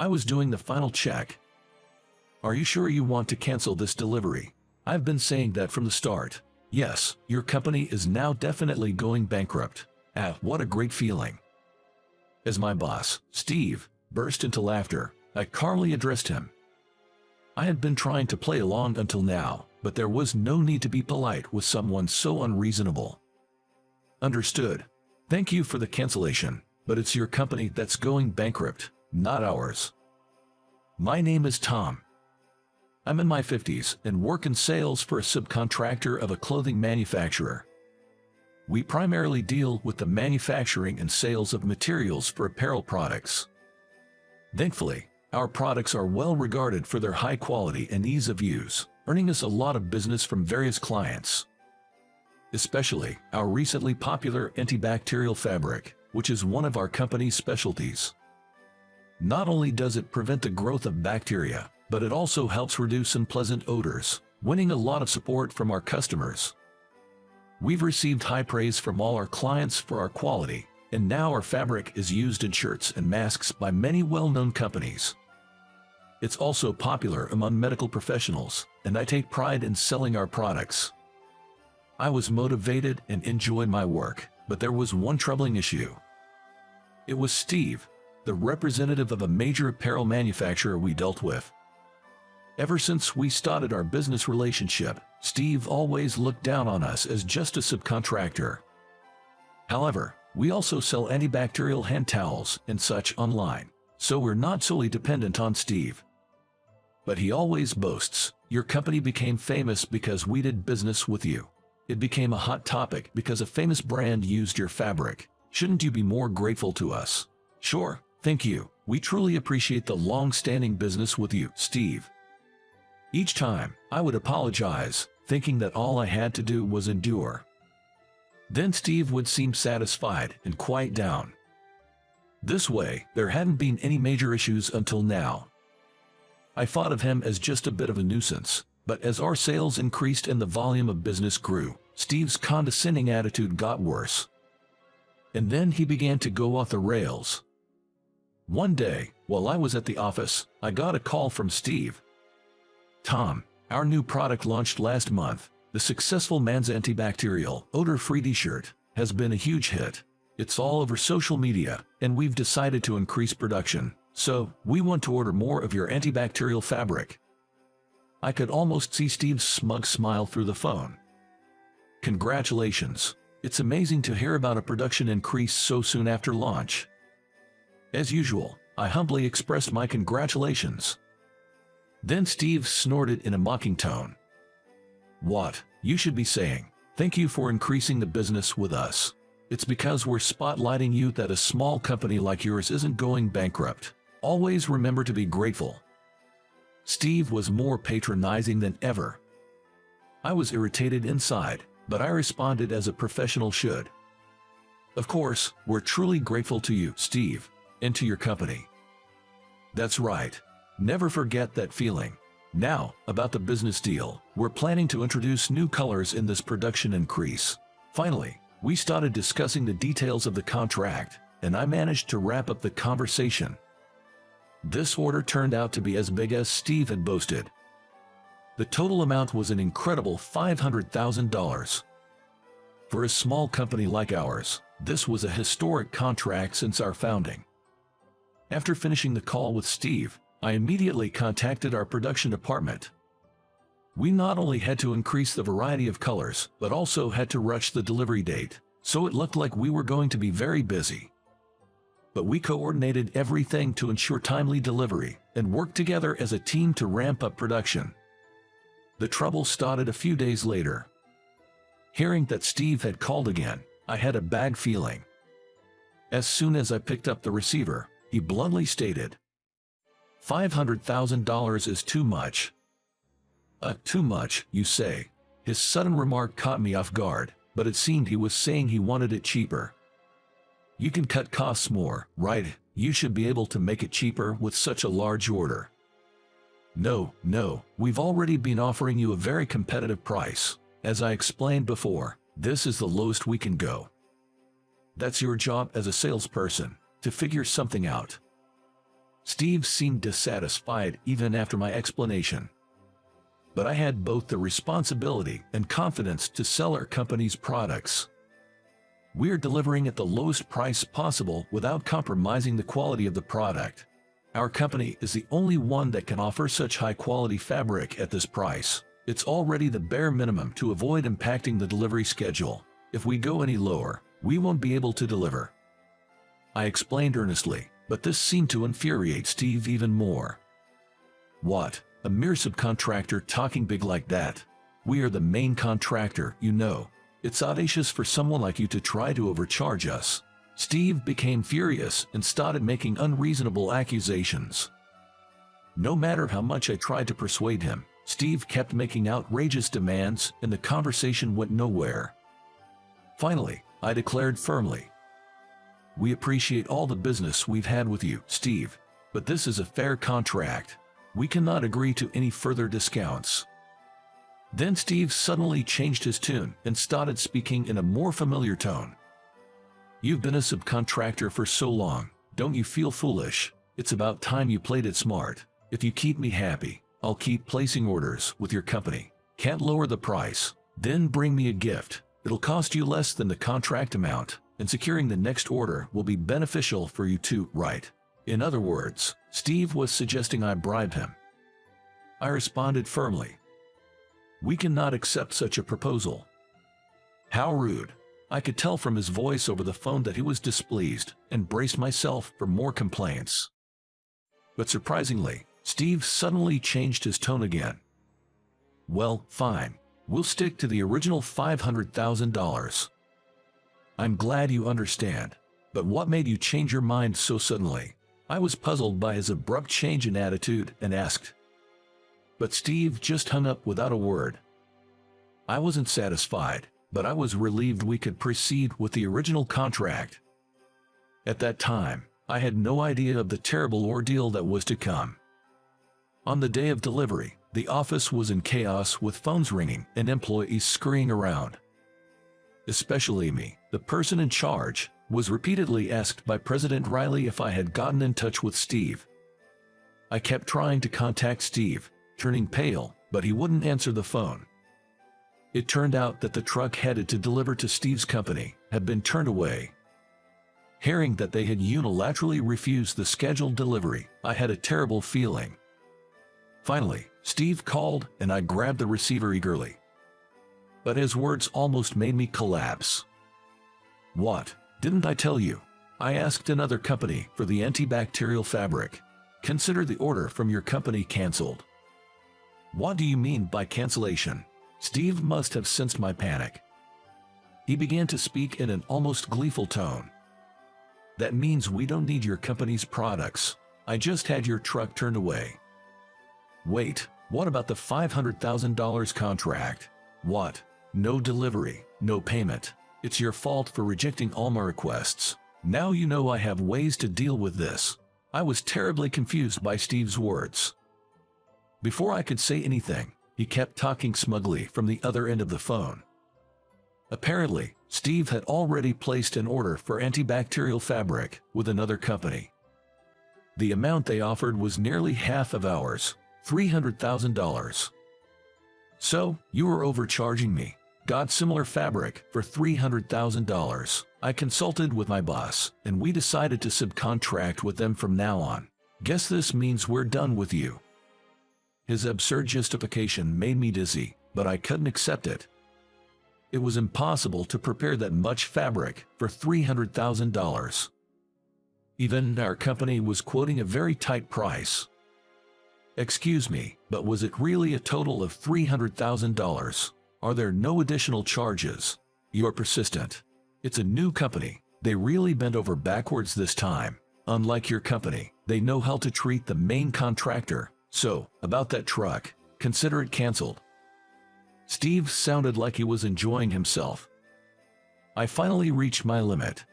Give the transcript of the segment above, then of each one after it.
I was doing the final check. Are you sure you want to cancel this delivery? I've been saying that from the start. Yes, your company is now definitely going bankrupt. Ah, what a great feeling. As my boss, Steve, burst into laughter, I calmly addressed him. I had been trying to play along until now, but there was no need to be polite with someone so unreasonable. Understood. Thank you for the cancellation, but it's your company that's going bankrupt, not ours. My name is Tom. I'm in my 50s and work in sales for a subcontractor of a clothing manufacturer. We primarily deal with the manufacturing and sales of materials for apparel products. Thankfully, our products are well regarded for their high quality and ease of use, earning us a lot of business from various clients. Especially our recently popular antibacterial fabric, which is one of our company's specialties. Not only does it prevent the growth of bacteria, but it also helps reduce unpleasant odors, winning a lot of support from our customers. We've received high praise from all our clients for our quality, and now our fabric is used in shirts and masks by many well-known companies. It's also popular among medical professionals, and I take pride in selling our products. I was motivated and enjoyed my work, but there was one troubling issue. It was Steve, the representative of a major apparel manufacturer we dealt with. Ever since we started our business relationship, Steve always looked down on us as just a subcontractor. However, we also sell antibacterial hand towels and such online, so we're not solely dependent on Steve. But he always boasts, your company became famous because we did business with you. It became a hot topic because a famous brand used your fabric. Shouldn't you be more grateful to us? Sure, thank you. We truly appreciate the long-standing business with you, Steve. Each time, I would apologize, thinking that all I had to do was endure. Then Steve would seem satisfied and quiet down. This way, there hadn't been any major issues until now. I thought of him as just a bit of a nuisance, but as our sales increased and the volume of business grew, Steve's condescending attitude got worse. And then he began to go off the rails. One day, while I was at the office, I got a call from Steve. Tom, our new product launched last month, the successful Man's Antibacterial, odor-free t-shirt, has been a huge hit. It's all over social media, and we've decided to increase production, so we want to order more of your antibacterial fabric. I could almost see Steve's smug smile through the phone. Congratulations. It's amazing to hear about a production increase so soon after launch. As usual, I humbly expressed my congratulations. Then Steve snorted in a mocking tone. What? You should be saying, thank you for increasing the business with us. It's because we're spotlighting you that a small company like yours isn't going bankrupt. Always remember to be grateful. Steve was more patronizing than ever. I was irritated inside, but I responded as a professional should. Of course, we're truly grateful to you, Steve, and to your company. That's right. Never forget that feeling. Now, about the business deal, we're planning to introduce new colors in this production increase. Finally, we started discussing the details of the contract, and I managed to wrap up the conversation. This order turned out to be as big as Steve had boasted. The total amount was an incredible $500,000. For a small company like ours, this was a historic contract since our founding. After finishing the call with Steve, I immediately contacted our production department. We not only had to increase the variety of colors, but also had to rush the delivery date, so it looked like we were going to be very busy. But we coordinated everything to ensure timely delivery, and worked together as a team to ramp up production. The trouble started a few days later. Hearing that Steve had called again, I had a bad feeling. As soon as I picked up the receiver, he bluntly stated, $500,000 is too much. Too much, you say? His sudden remark caught me off guard, but it seemed he was saying he wanted it cheaper. You can cut costs more, right? You should be able to make it cheaper with such a large order. No, we've already been offering you a very competitive price. As I explained before, this is the lowest we can go. That's your job as a salesperson, to figure something out. Steve seemed dissatisfied even after my explanation. But I had both the responsibility and confidence to sell our company's products. We're delivering at the lowest price possible without compromising the quality of the product. Our company is the only one that can offer such high-quality fabric at this price. It's already the bare minimum to avoid impacting the delivery schedule. If we go any lower, we won't be able to deliver. I explained earnestly, but this seemed to infuriate Steve even more. What? A mere subcontractor talking big like that? We are the main contractor, you know. It's audacious for someone like you to try to overcharge us. Steve became furious and started making unreasonable accusations. No matter how much I tried to persuade him, Steve kept making outrageous demands and the conversation went nowhere. Finally, I declared firmly, "We appreciate all the business we've had with you, Steve, but this is a fair contract. We cannot agree to any further discounts." Then Steve suddenly changed his tune and started speaking in a more familiar tone. "You've been a subcontractor for so long, don't you feel foolish? It's about time you played it smart. If you keep me happy, I'll keep placing orders with your company. Can't lower the price? Then bring me a gift. It'll cost you less than the contract amount, and securing the next order will be beneficial for you too, right?" In other words, Steve was suggesting I bribe him. I responded firmly, "We cannot accept such a proposal." How rude! I could tell from his voice over the phone that he was displeased and braced myself for more complaints. But surprisingly, Steve suddenly changed his tone again. "Well, fine. We'll stick to the original $500,000. I'm glad you understand. But what made you change your mind so suddenly?" I was puzzled by his abrupt change in attitude and asked. But Steve just hung up without a word. I wasn't satisfied, but I was relieved we could proceed with the original contract. At that time, I had no idea of the terrible ordeal that was to come. On the day of delivery, the office was in chaos with phones ringing and employees scurrying around. Especially me, the person in charge, was repeatedly asked by President Riley if I had gotten in touch with Steve. I kept trying to contact Steve, turning pale, but he wouldn't answer the phone. It turned out that the truck headed to deliver to Steve's company had been turned away. Hearing that they had unilaterally refused the scheduled delivery, I had a terrible feeling. Finally, Steve called and I grabbed the receiver eagerly. But his words almost made me collapse. "What? Didn't I tell you? I asked another company for the antibacterial fabric. Consider the order from your company canceled." "What do you mean by cancellation?" Steve must have sensed my panic. He began to speak in an almost gleeful tone. "That means we don't need your company's products. I just had your truck turned away." "Wait, what about the $500,000 contract? What? No delivery, no payment. It's your fault for rejecting all my requests. Now you know I have ways to deal with this." I was terribly confused by Steve's words. Before I could say anything, he kept talking smugly from the other end of the phone. Apparently, Steve had already placed an order for antibacterial fabric with another company. The amount they offered was nearly half of ours, $300,000. "So, you were overcharging me. Got similar fabric for $300,000. I consulted with my boss, and we decided to subcontract with them from now on. Guess this means we're done with you." His absurd justification made me dizzy, but I couldn't accept it. It was impossible to prepare that much fabric for $300,000. Even our company was quoting a very tight price. "Excuse me, but was it really a total of $300,000? Are there no additional charges?" "You're persistent. It's a new company. They really bent over backwards this time. Unlike your company, they know how to treat the main contractor. So, about that truck, consider it canceled." Steve sounded like he was enjoying himself. I finally reached my limit.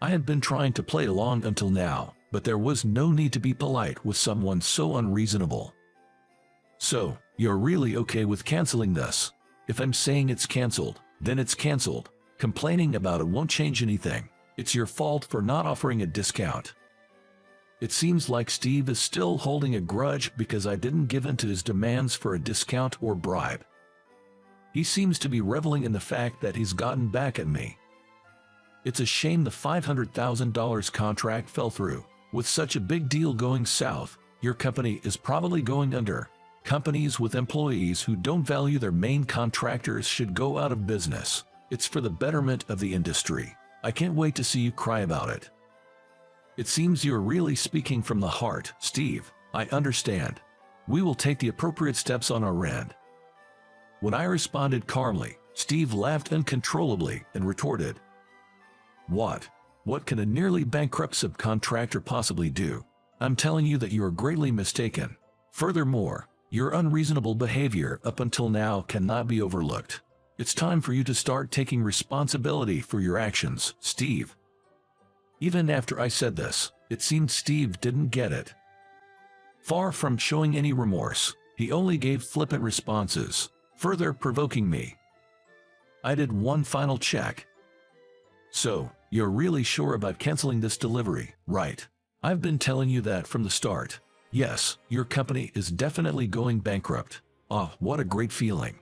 I had been trying to play along until now, but there was no need to be polite with someone so unreasonable. "So, you're really okay with canceling this?" "If I'm saying it's canceled, then it's canceled. Complaining about it won't change anything. It's your fault for not offering a discount." It seems like Steve is still holding a grudge because I didn't give in to his demands for a discount or bribe. He seems to be reveling in the fact that he's gotten back at me. It's a shame the $500,000 contract fell through. With such a big deal going south, your company is probably going under. Companies with employees who don't value their main contractors should go out of business. It's for the betterment of the industry. I can't wait to see you cry about it. It seems you're really speaking from the heart, Steve. I understand. We will take the appropriate steps on our end. When I responded calmly, Steve laughed uncontrollably and retorted, "What? What can a nearly bankrupt subcontractor possibly do? I'm telling you that you are greatly mistaken. Furthermore, your unreasonable behavior up until now cannot be overlooked. It's time for you to start taking responsibility for your actions, Steve." Even after I said this, it seemed Steve didn't get it. Far from showing any remorse, he only gave flippant responses, further provoking me. I did one final check. "So, you're really sure about canceling this delivery, right? I've been telling you that from the start. Yes, your company is definitely going bankrupt. Ah, what a great feeling."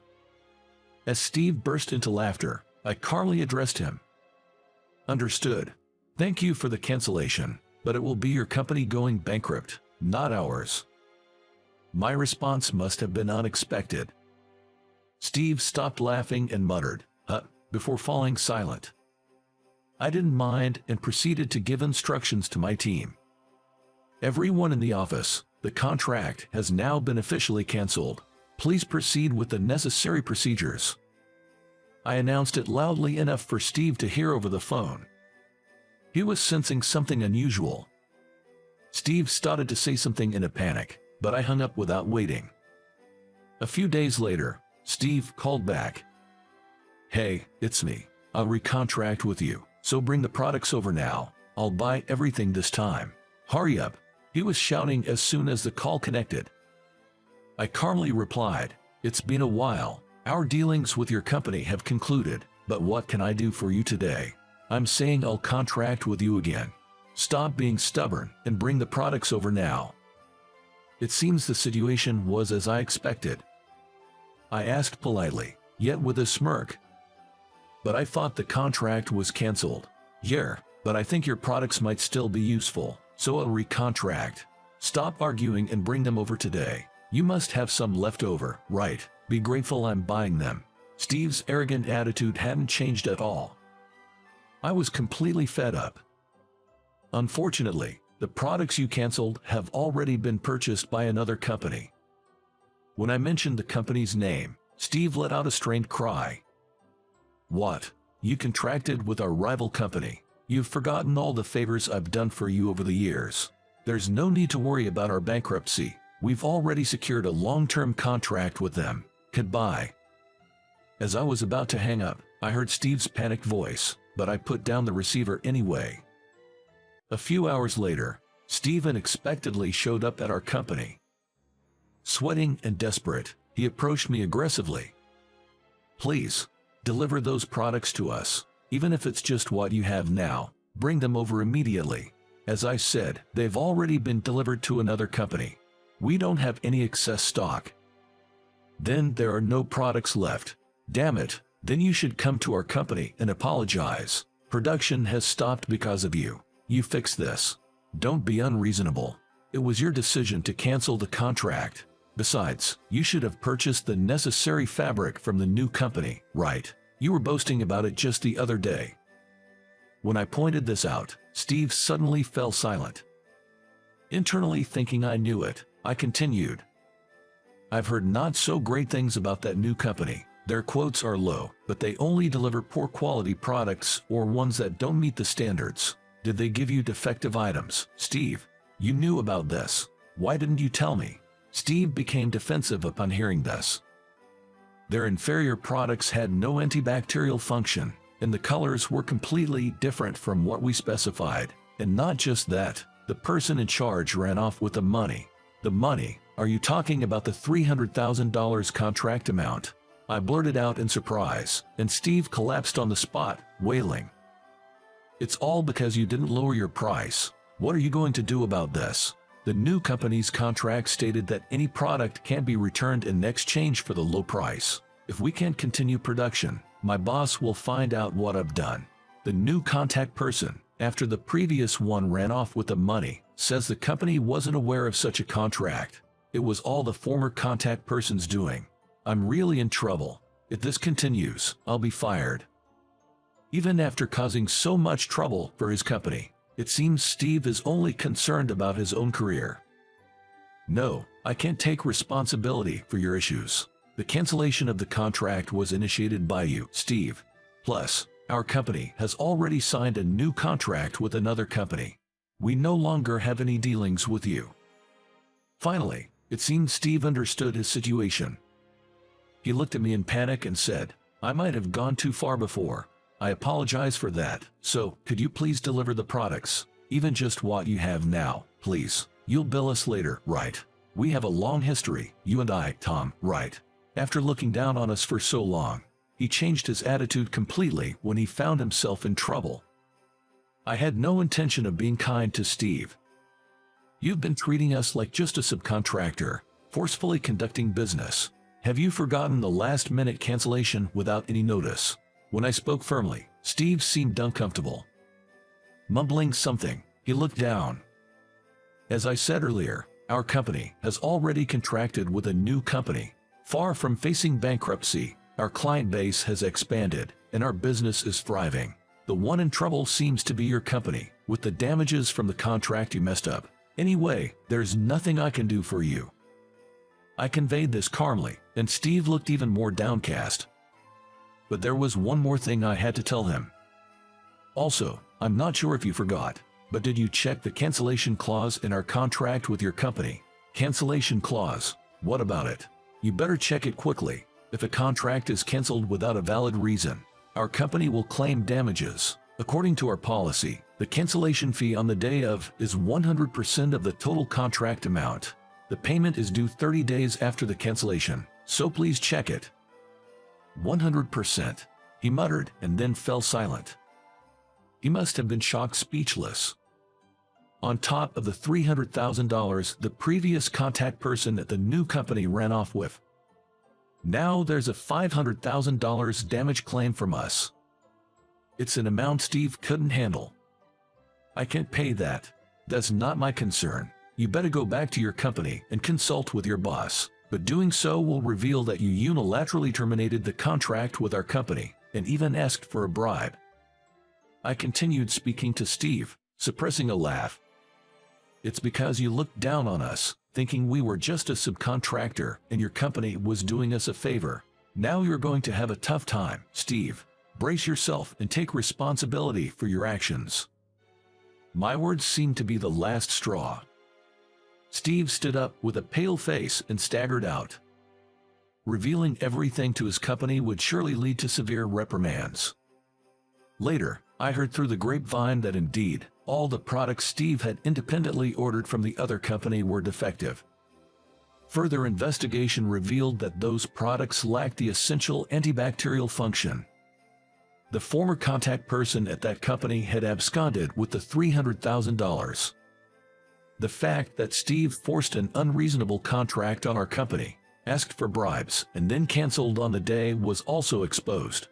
As Steve burst into laughter, I calmly addressed him. "Understood. Thank you for the cancellation, but it will be your company going bankrupt, not ours." My response must have been unexpected. Steve stopped laughing and muttered, "Huh," before falling silent. I didn't mind and proceeded to give instructions to my team. "Everyone in the office, the contract has now been officially canceled. Please proceed with the necessary procedures." I announced it loudly enough for Steve to hear over the phone. He was sensing something unusual. Steve started to say something in a panic, but I hung up without waiting. A few days later, Steve called back. "Hey, it's me. I'll recontract with you, so bring the products over now. I'll buy everything this time. Hurry up," he was shouting as soon as the call connected. I calmly replied, "It's been a while. Our dealings with your company have concluded, but what can I do for you today? I'm saying I'll contract with you again. Stop being stubborn and bring the products over now." It seems the situation was as I expected. I asked politely, yet with a smirk, "But I thought the contract was canceled." "Yeah, but I think your products might still be useful, so I'll recontract. Stop arguing and bring them over today. You must have some left over, right? Be grateful I'm buying them." Steve's arrogant attitude hadn't changed at all. I was completely fed up. "Unfortunately, the products you canceled have already been purchased by another company." When I mentioned the company's name, Steve let out a strained cry. "What? You contracted with our rival company? You've forgotten all the favors I've done for you over the years. There's no need to worry about our bankruptcy. We've already secured a long-term contract with them. Goodbye." As I was about to hang up, I heard Steve's panicked voice, but I put down the receiver anyway. A few hours later, Steve unexpectedly showed up at our company. Sweating and desperate, he approached me aggressively. "Please, deliver those products to us, even if it's just what you have now. Bring them over immediately. As I said, they've already been delivered to another company. We don't have any excess stock." "Then there are no products left. Damn it, then you should come to our company and apologize. Production has stopped because of you. You fix this. Don't be unreasonable. It was your decision to cancel the contract. Besides, you should have purchased the necessary fabric from the new company, right? You were boasting about it just the other day." When I pointed this out, Steve suddenly fell silent. Internally thinking I knew it, I continued. "I've heard not so great things about that new company. Their quotes are low, but they only deliver poor quality products or ones that don't meet the standards. Did they give you defective items, Steve? You knew about this. Why didn't you tell me?" Steve became defensive upon hearing this. Their inferior products had no antibacterial function, and the colors were completely different from what we specified. And not just that, the person in charge ran off with the money. "The money? Are you talking about the $300,000 contract amount?" I blurted out in surprise, and Steve collapsed on the spot, wailing. "It's all because you didn't lower your price. What are you going to do about this? The new company's contract stated that any product can be returned in exchange for the low price. If we can't continue production, my boss will find out what I've done. The new contact person, after the previous one ran off with the money, says the company wasn't aware of such a contract. It was all the former contact person's doing. I'm really in trouble. If this continues, I'll be fired. Even after causing so much trouble for his company, it seems Steve is only concerned about his own career. No, I can't take responsibility for your issues. The cancellation of the contract was initiated by you, Steve. Plus, our company has already signed a new contract with another company. We no longer have any dealings with you. Finally, it seemed Steve understood his situation. He looked at me in panic and said, I might have gone too far before. I apologize for that. So, could you please deliver the products? Even just what you have now, please. You'll bill us later, right? We have a long history, you and I, Tom, right? After looking down on us for so long, he changed his attitude completely when he found himself in trouble. I had no intention of being kind to Steve. You've been treating us like just a subcontractor, forcefully conducting business. Have you forgotten the last-minute cancellation without any notice? When I spoke firmly, Steve seemed uncomfortable. Mumbling something, he looked down. As I said earlier, our company has already contracted with a new company. Far from facing bankruptcy, our client base has expanded, and our business is thriving. The one in trouble seems to be your company, with the damages from the contract you messed up. Anyway, there's nothing I can do for you. I conveyed this calmly, and Steve looked even more downcast. But there was one more thing I had to tell him. Also, I'm not sure if you forgot, but did you check the cancellation clause in our contract with your company? Cancellation clause, what about it? You better check it quickly. If a contract is canceled without a valid reason, our company will claim damages. According to our policy, the cancellation fee on the day of is 100% of the total contract amount. The payment is due 30 days after the cancellation, so please check it. 100%, he muttered and then fell silent. He must have been shocked speechless. On top of the $300,000 the previous contact person at the new company ran off with. Now there's a $500,000 damage claim from us. It's an amount Steve couldn't handle. I can't pay that. That's not my concern. You better go back to your company and consult with your boss. But doing so will reveal that you unilaterally terminated the contract with our company and even asked for a bribe. I continued speaking to Steve, suppressing a laugh. It's because you looked down on us, thinking we were just a subcontractor and your company was doing us a favor. Now you're going to have a tough time, Steve. Brace yourself and take responsibility for your actions. My words seemed to be the last straw. Steve stood up with a pale face and staggered out. Revealing everything to his company would surely lead to severe reprimands. Later, I heard through the grapevine that indeed, all the products Steve had independently ordered from the other company were defective. Further investigation revealed that those products lacked the essential antibacterial function. The former contact person at that company had absconded with the $300,000. The fact that Steve forced an unreasonable contract on our company, asked for bribes, and then canceled on the day was also exposed.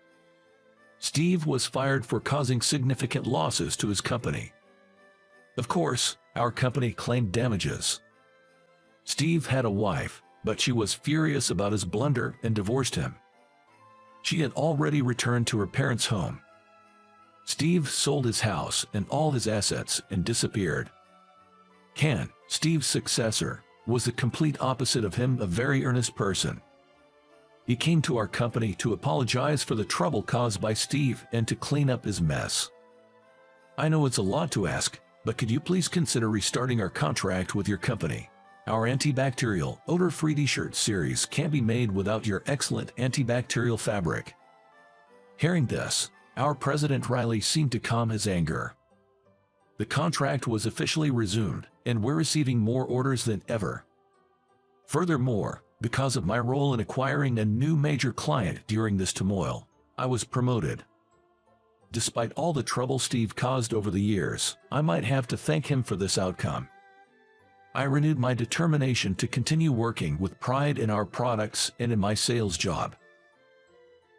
Steve was fired for causing significant losses to his company. Of course, our company claimed damages. Steve had a wife, but she was furious about his blunder and divorced him. She had already returned to her parents' home. Steve sold his house and all his assets and disappeared. Ken, Steve's successor, was the complete opposite of him, a very earnest person. He came to our company to apologize for the trouble caused by Steve and to clean up his mess. I know it's a lot to ask, but could you please consider restarting our contract with your company? Our antibacterial, odor-free t-shirt series can't be made without your excellent antibacterial fabric. Hearing this, our President Riley seemed to calm his anger. The contract was officially resumed, and we're receiving more orders than ever. Furthermore, because of my role in acquiring a new major client during this turmoil, I was promoted. Despite all the trouble Steve caused over the years, I might have to thank him for this outcome. I renewed my determination to continue working with pride in our products and in my sales job.